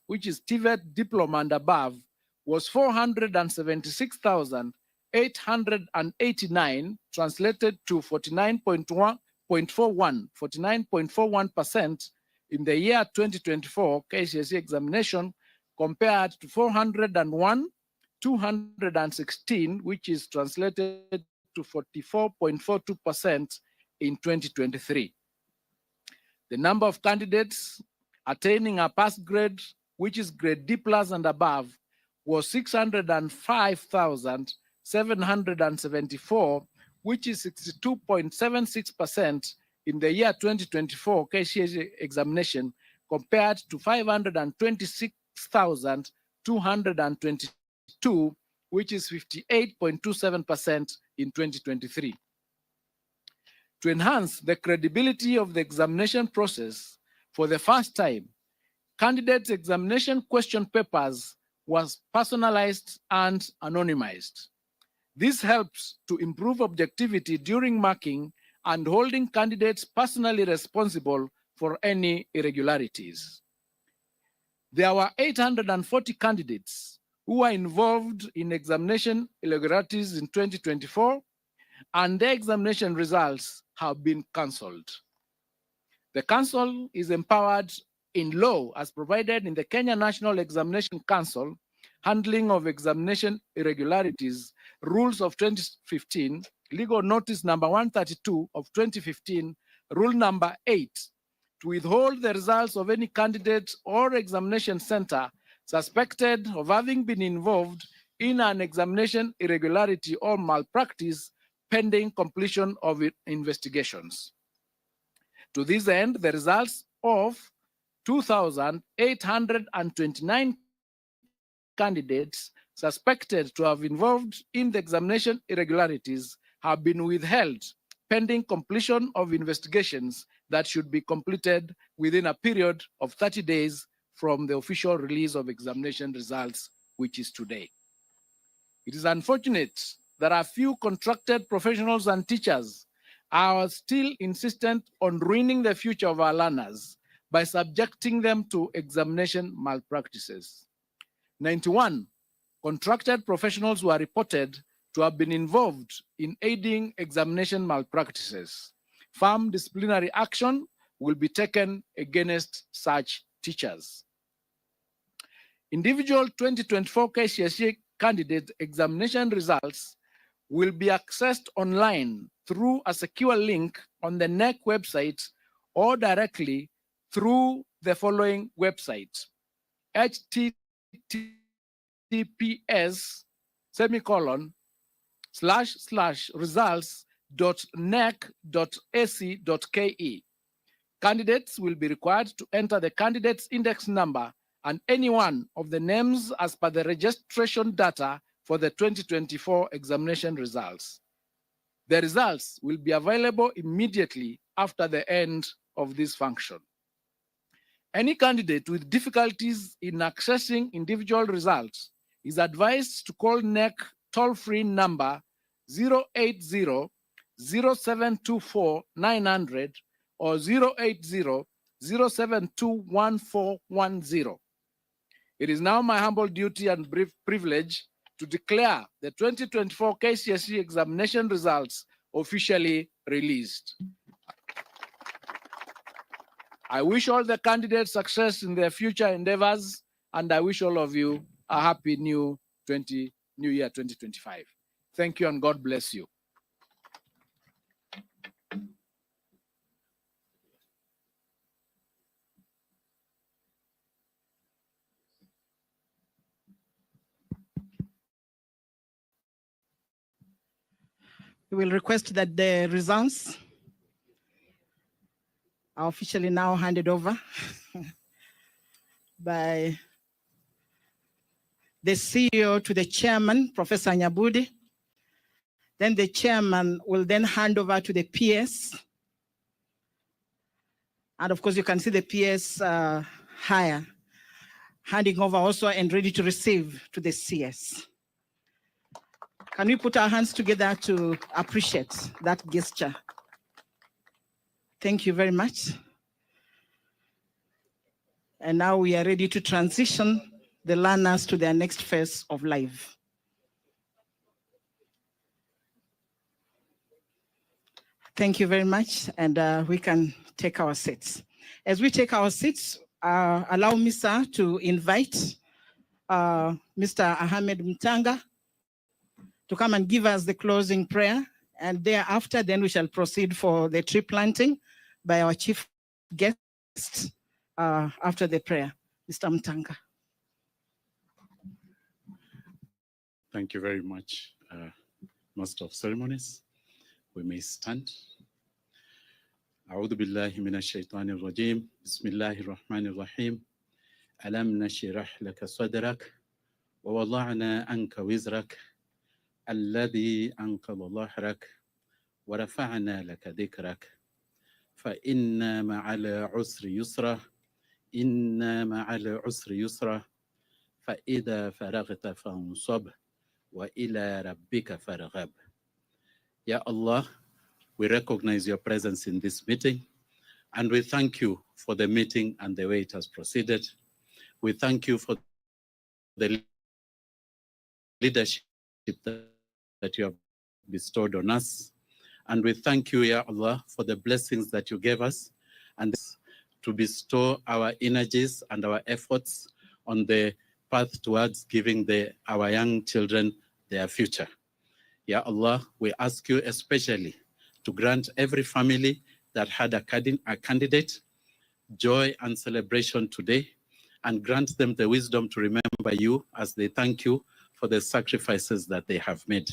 which is TVET diploma and above, was 476,889, translated to 49.41% in the year 2024 KCSE examination, compared to 401,216, which is translated to 44.42% in 2023. The number of candidates attaining a pass grade, which is grade D+ and above, was 605,774, which is 62.76% in the year 2024 KCSE examination, compared to 526,222, which is 58.27% in 2023. To enhance the credibility of the examination process, for the first time, candidates' examination question papers was personalized and anonymized. This helps to improve objectivity during marking and holding candidates personally responsible for any irregularities. There were 840 candidates who were involved in examination irregularities in 2024, and their examination results have been cancelled. The Council is empowered in law as provided in the Kenya National Examination Council, Handling of Examination Irregularities, Rules of 2015, Legal Notice number 132 of 2015, Rule number 8, to withhold the results of any candidate or examination center suspected of having been involved in an examination irregularity or malpractice pending completion of investigations. To this end, the results of 2,829 candidates suspected to have involved in the examination irregularities have been withheld pending completion of investigations that should be completed within a period of 30 days from the official release of examination results, which is today. It is unfortunate that a few contracted professionals and teachers are still insistent on ruining the future of our learners by subjecting them to examination malpractices. 91 contracted professionals were reported to have been involved in aiding examination malpractices. Firm disciplinary action will be taken against such teachers. Individual 2024 KCSE candidate examination results will be accessed online through a secure link on the KNEC website or directly through the following website: https://results.knec.ac.ke. Candidates will be required to enter the candidate's index number and any one of the names as per the registration data for the 2024 examination results. The results will be available immediately after the end of this function. Any candidate with difficulties in accessing individual results is advised to call KNEC toll-free number 080-0724-900 or 080-0721-410. It is now my humble duty and privilege to declare the 2024 KCSE examination results officially released. I wish all the candidates success in their future endeavors, and I wish all of you a happy new year 2025. Thank you and God bless you. We will request that the results are officially now handed over by the CEO to the chairman, Professor Nyabudi. Then the chairman will then hand over to the PS. And of course, you can see the PS higher, handing over also and ready to receive to the CS. Can we put our hands together to appreciate that gesture? Thank you very much. And now we are ready to transition the learners to their next phase of life. Thank you very much, and we can take our seats. As we take our seats, allow me, sir, to invite Mr. Ahmed Mtanga to come and give us the closing prayer, and thereafter, then we shall proceed for the tree planting by our chief guest after the prayer. Mr. Mtanga. Thank you very much, Master of Ceremonies. We may stand. أعوذ بالله من الشيطان الرجيم بسم الله الرحمن الرحيم ألم نشرح لك صدرك ووضعنا عنك وزرك الذي أنقض ظهرك ورفعنا لك ذكرك فإن مع العسر يسرا إن مع العسر يسرا فإذا فرغت فانصب وإلى ربك فارغب. Ya Allah, we recognize your presence in this meeting, and we thank you for the meeting and the way it has proceeded. We thank you for the leadership that you have bestowed on us. And we thank you, Ya Allah, for the blessings that you gave us, and to bestow our energies and our efforts on the path towards giving our young children their future. Ya Allah, we ask you especially to grant every family that had a candidate joy and celebration today, and grant them the wisdom to remember you as they thank you for the sacrifices that they have made.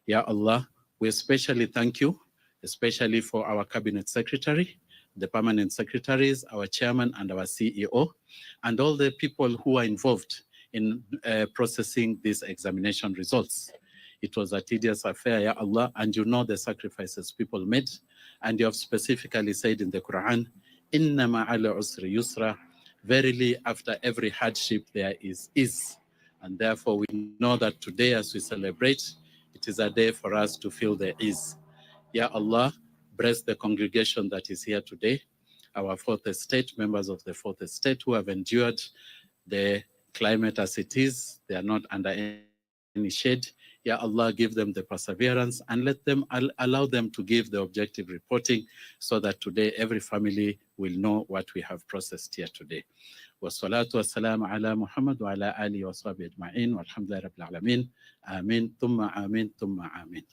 Ya Allah, we especially thank you, especially for our cabinet secretary, the permanent secretaries, our chairman and our CEO, and all the people who are involved in processing these examination results. It was a tedious affair, Ya Allah, and you know the sacrifices people made. And you have specifically said in the Quran, Inna ma'ala usri yusra, verily after every hardship there is ease. And therefore we know that today as we celebrate, it is a day for us to feel the ease. Ya Allah, bless the congregation that is here today, our fourth estate, members of the fourth estate who have endured the climate as it is. They are not under any shade. Ya Allah, give them the perseverance and allow them to give the objective reporting so that today every family will know what we have processed here today. Wassalatu wassalamu ala Muhammad wa ala alihi wa sahbihi ajma'in walhamdulillahi rabbil alamin. Amin, thumma amin, thumma amin.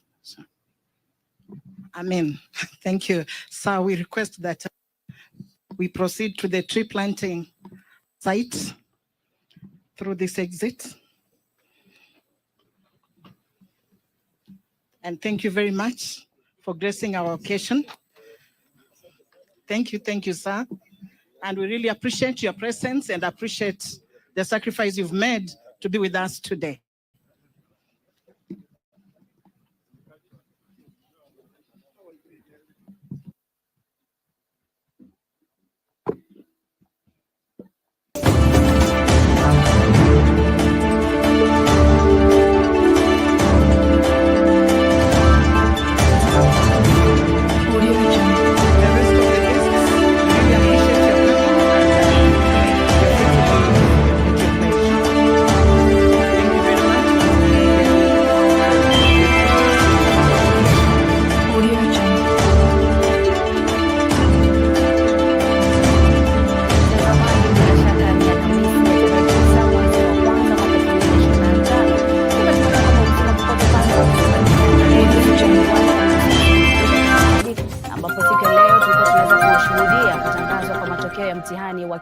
Amen. Thank you. Sir, we request that we proceed to the tree planting site through this exit. And thank you very much for gracing our occasion. Thank you, sir. And we really appreciate your presence and appreciate the sacrifice you've made to be with us today.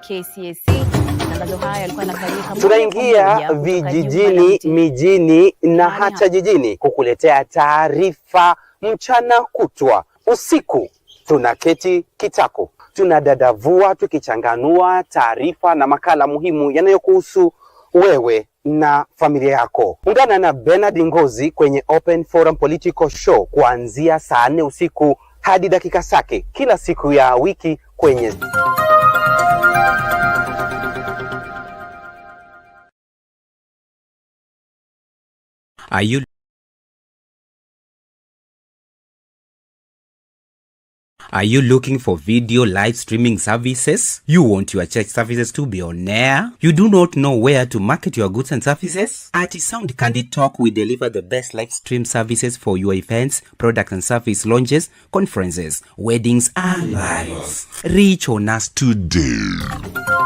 KCSE. Matangazo haya yalikuwa yanafanyika. Tunaingia vijijini, mijini na hata jijini kukuletea taarifa mchana kutwa, usiku tunaketi kitako, tunadadavua tukichanganua taarifa na makala muhimu yanayokuhusu wewe na familia yako. Ungana na Bernard Ngozi kwenye Open Forum Political Show kuanzia saa 4 usiku hadi dakika zake kila siku ya wiki kwenye Are you looking for video live streaming services? You want your church services to be on air? You do not know where to market your goods and services? At Sound Candy Talk, we deliver the best live stream services for your events, product and service launches, conferences, weddings, and lives. Reach on us today.